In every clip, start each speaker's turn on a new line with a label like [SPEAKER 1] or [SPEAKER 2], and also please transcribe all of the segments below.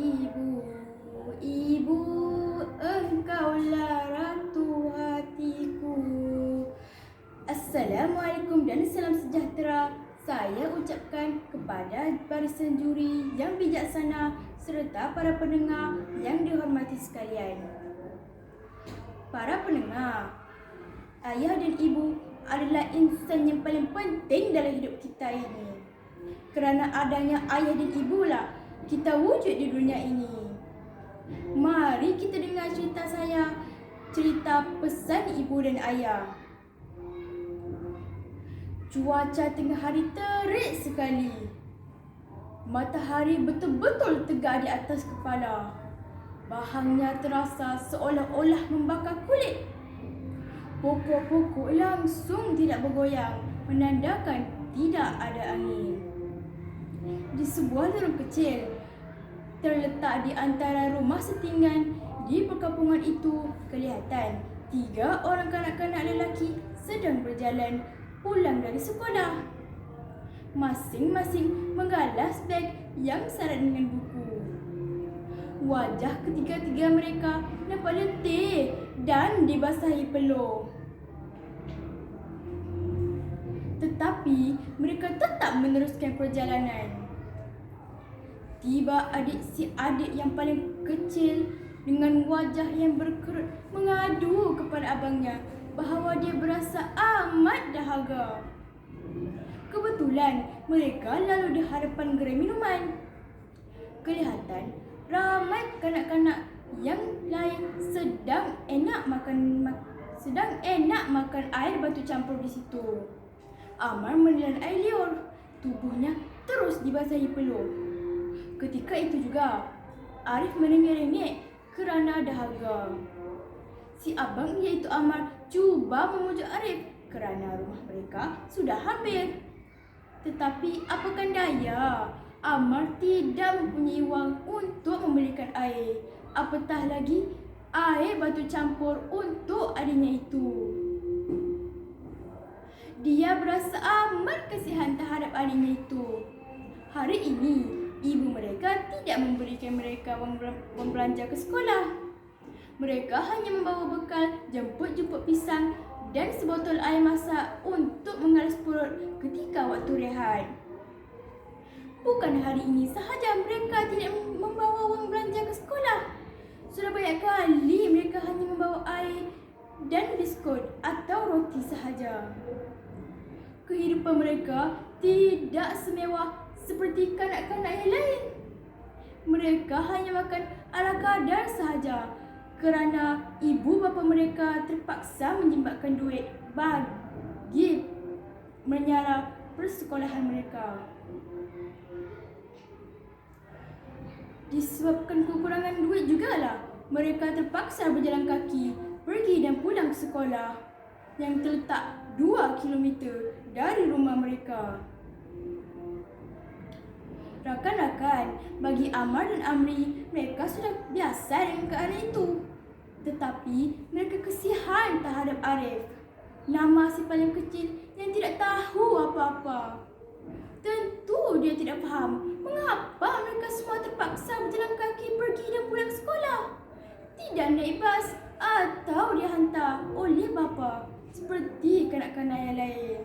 [SPEAKER 1] Ibu, ibu, engkaulah ratu hatiku. Assalamualaikum dan salam sejahtera saya ucapkan kepada barisan juri yang bijaksana serta para pendengar yang dihormati sekalian. Para pendengar, ayah dan ibu adalah insan yang paling penting dalam hidup kita ini. Kerana adanya ayah dan ibulah kita wujud di dunia ini. Mari kita dengar cerita saya, cerita pesan ibu dan ayah. Cuaca tengah hari terik sekali. Matahari betul-betul tegak di atas kepala. Bahangnya terasa seolah-olah membakar kulit. Pokok-pokok langsung tidak bergoyang, menandakan tidak ada angin. Di sebuah lorong kecil terletak di antara rumah setinggan di perkampungan itu, kelihatan 3 orang kanak-kanak lelaki sedang berjalan pulang dari sekolah. Masing-masing menggalas beg yang syarat dengan buku. Wajah ketiga-tiga mereka nampak letih dan dibasahi peluh. Tetapi mereka tetap meneruskan perjalanan. Tiba si adik yang paling kecil dengan wajah yang berkerut mengadu kepada abangnya bahawa dia berasa amat dahaga. Kebetulan mereka lalu di hadapan gerai minuman. Kelihatan ramai kanak-kanak yang lain sedang enak makan air batu campur di situ. Amar menelan air liur, tubuhnya terus dibasahi peluh. Ketika itu juga, Arif merengek-rengek kerana dahaga. Si abang iaitu Amar cuba memujuk Arif kerana rumah mereka sudah hampir. Tetapi apakan daya, Amar tidak mempunyai wang untuk membelikan air, apatah lagi air batu campur untuk adiknya itu. Dia berasa amat kasihan terhadap adiknya itu. Hari ini, ibu mereka tidak memberikan mereka wang belanja ke sekolah. Mereka hanya membawa bekal jemput-jemput pisang dan sebotol air masak untuk mengalas perut ketika waktu rehat. Bukan hari ini sahaja mereka tidak membawa wang belanja ke sekolah. Sudah banyak kali mereka hanya membawa air dan biskut atau roti sahaja. Kehidupan mereka tidak semewah seperti kanak-kanak yang lain. Mereka hanya makan ala kadar sahaja kerana ibu bapa mereka terpaksa menjimatkan duit bagi menyara persekolahan mereka. Disebabkan kekurangan duit jugalah mereka terpaksa berjalan kaki pergi dan pulang ke sekolah yang terletak 2 kilometer dari rumah mereka. Rakan-rakan, bagi Amar dan Amri, mereka sudah biasa dengan keadaan itu. Tetapi mereka kesian terhadap Arif, nama si paling kecil yang tidak tahu apa-apa. Tentu dia tidak faham mengapa mereka semua terpaksa berjalan kaki pergi dan pulang sekolah. Tidak naik bas atau dihantar oleh bapa seperti kanak-kanak yang lain.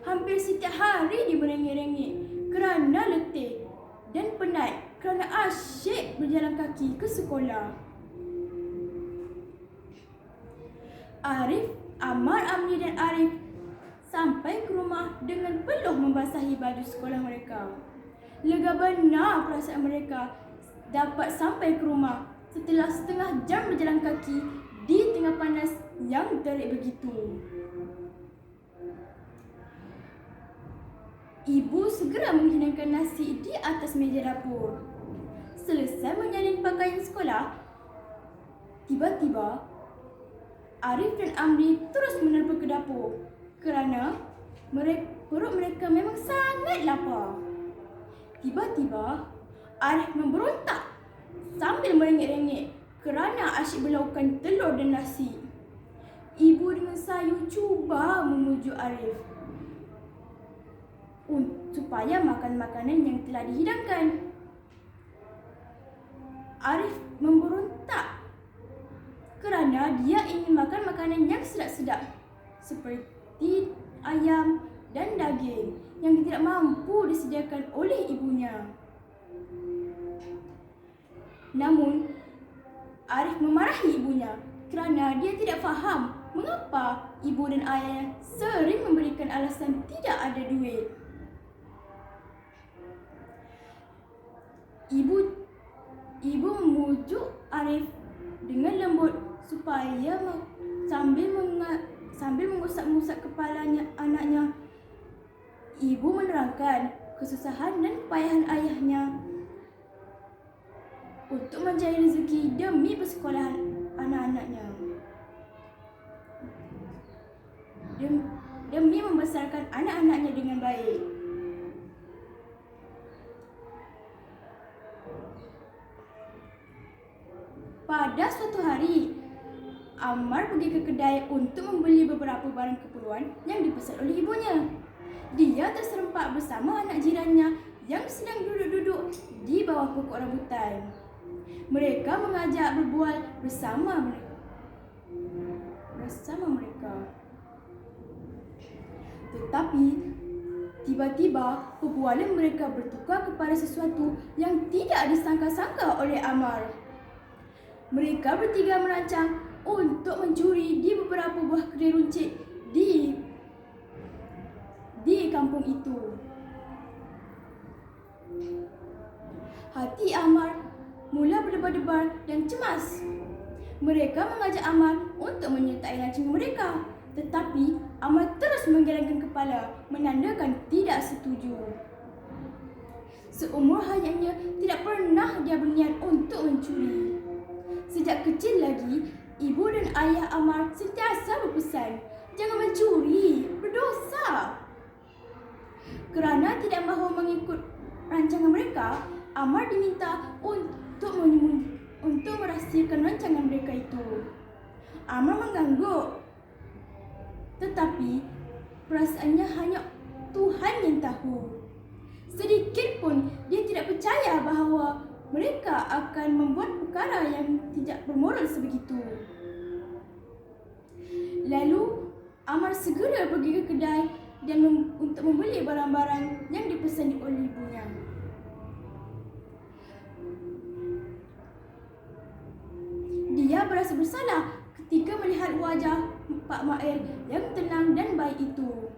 [SPEAKER 1] Hampir setiap hari dia merengek-rengek kerana letih dan penat kerana asyik berjalan kaki ke sekolah. Amar, Amri dan Arif sampai ke rumah dengan peluh membasahi baju sekolah mereka. Lega benar perasaan mereka dapat sampai ke rumah setelah setengah jam berjalan kaki di tengah panas yang terik begitu. Ibu segera menghidangkan nasi di atas meja dapur. Selesai menyalin pakaian sekolah, tiba-tiba Arif dan Amri terus menerpa ke dapur kerana perut mereka memang sangat lapar. Tiba-tiba Arif memberontak sambil merengek-rengek kerana asyik berlaukan telur dan nasi. Ibu dengan sayu cuba memujuk Arif supaya makan makanan yang telah dihidangkan. Arif memberontak kerana dia ingin makan makanan yang sedap-sedap seperti ayam dan daging yang tidak mampu disediakan oleh ibunya. Namun, Arif memarahi ibunya kerana dia tidak faham mengapa ibu dan ayahnya sering memberikan alasan tidak ada duit. Ibu memujuk Arif dengan lembut supaya sambil mengusap-ngusap kepalanya anaknya. Ibu menerangkan kesusahan dan kepayahan ayahnya untuk mencari rezeki demi persekolahan anak-anaknya, demi membesarkan anak-anaknya dengan baik. Pada suatu hari, Ammar pergi ke kedai untuk membeli beberapa barang keperluan yang dipesan oleh ibunya. Dia terserempak bersama anak jirannya yang sedang duduk-duduk di bawah pokok rambutan. Mereka mengajak berbual bersama mereka. Tetapi tiba-tiba perbualan mereka bertukar kepada sesuatu yang tidak disangka-sangka oleh Ammar. Mereka bertiga merancang untuk mencuri di beberapa buah kedai runcit di kampung itu. Hati Ammar mula berdebar-debar dan cemas. Mereka mengajak Ammar untuk menyertai rancangan mereka, tetapi Ammar terus menggelengkan kepala menandakan tidak setuju. Seumur hayatnya tidak pernah dia berniat untuk mencuri. Sejak kecil lagi, ibu dan ayah Ammar sentiasa berpesan, jangan mencuri, berdosa. Kerana tidak mahu mengikut rancangan mereka, Ammar diminta untuk merahsiakan rancangan mereka itu. Ammar mengangguk, tetapi perasaannya hanya Tuhan yang tahu. Sedikit pun dia tidak percaya bahawa mereka akan membuat perkara yang tidak bermoral sebegitu. Lalu Ammar segera pergi ke kedai dan untuk membeli barang-barang yang dipesan oleh ibunya. Dia berasa bersalah ketika melihat wajah Pak Mail yang tenang dan baik itu.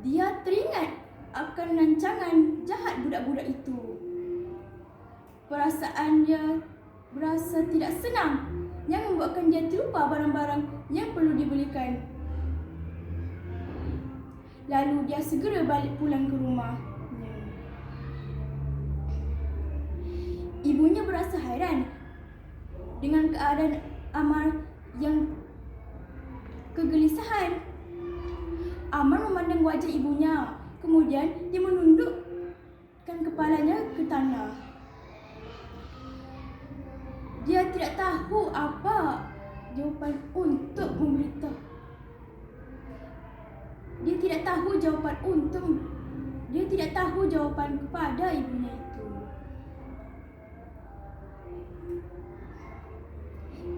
[SPEAKER 1] Dia teringat akan rancangan jahat budak-budak itu. Perasaannya berasa tidak senang yang membuatkan dia terlupa barang-barang yang perlu dibelikan. Lalu dia segera balik pulang ke rumahnya. Ibunya berasa hairan dengan keadaan Ammar yang kegelisahan. Ammar memandang wajah ibunya, kemudian dia menundukkan kepalanya ke tanah. Dia tidak tahu apa jawapan untuk memberitahu. Dia tidak tahu jawapan kepada ibunya itu.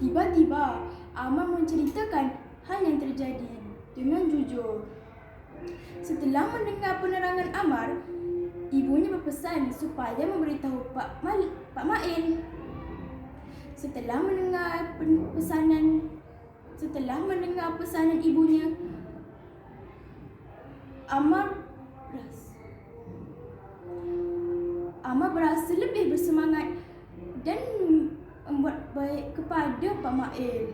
[SPEAKER 1] Tiba-tiba Ammar menceritakan hal yang terjadi dengan jujur. Setelah mendengar penerangan Ammar, ibunya berpesan supaya memberitahu Pak Mail. Setelah mendengar pesanan ibunya, Ammar berasa lebih bersemangat dan membuat baik kepada Pak Mail.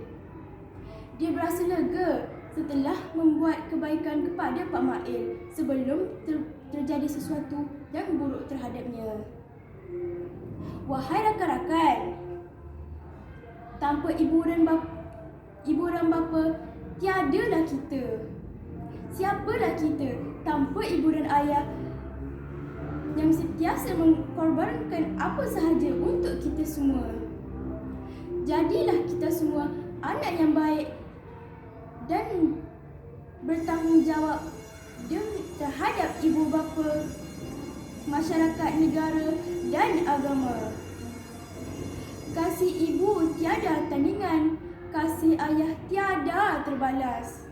[SPEAKER 1] Dia berasa lega setelah membuat kebaikan kepada Pak Mail sebelum terjadi sesuatu yang buruk terhadapnya. Wahai rakan-rakan, tanpa ibu dan bapa, tiadalah kita. Siapalah kita tanpa ibu dan ayah yang sentiasa mengorbankan apa sahaja untuk kita semua? Jadilah kita semua anak yang baik dan bertanggungjawab terhadap ibu bapa masyarakat, negara dan agama. Kasih ibu tiada tandingan, kasih ayah tiada terbalas.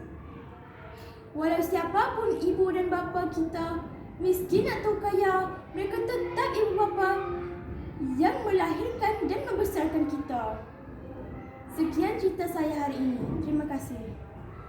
[SPEAKER 1] Walau siapapun ibu dan bapa kita, miskin atau kaya, mereka tetap ibu bapa yang melahirkan dan membesarkan kita. Sekian cerita saya hari ini. Terima kasih.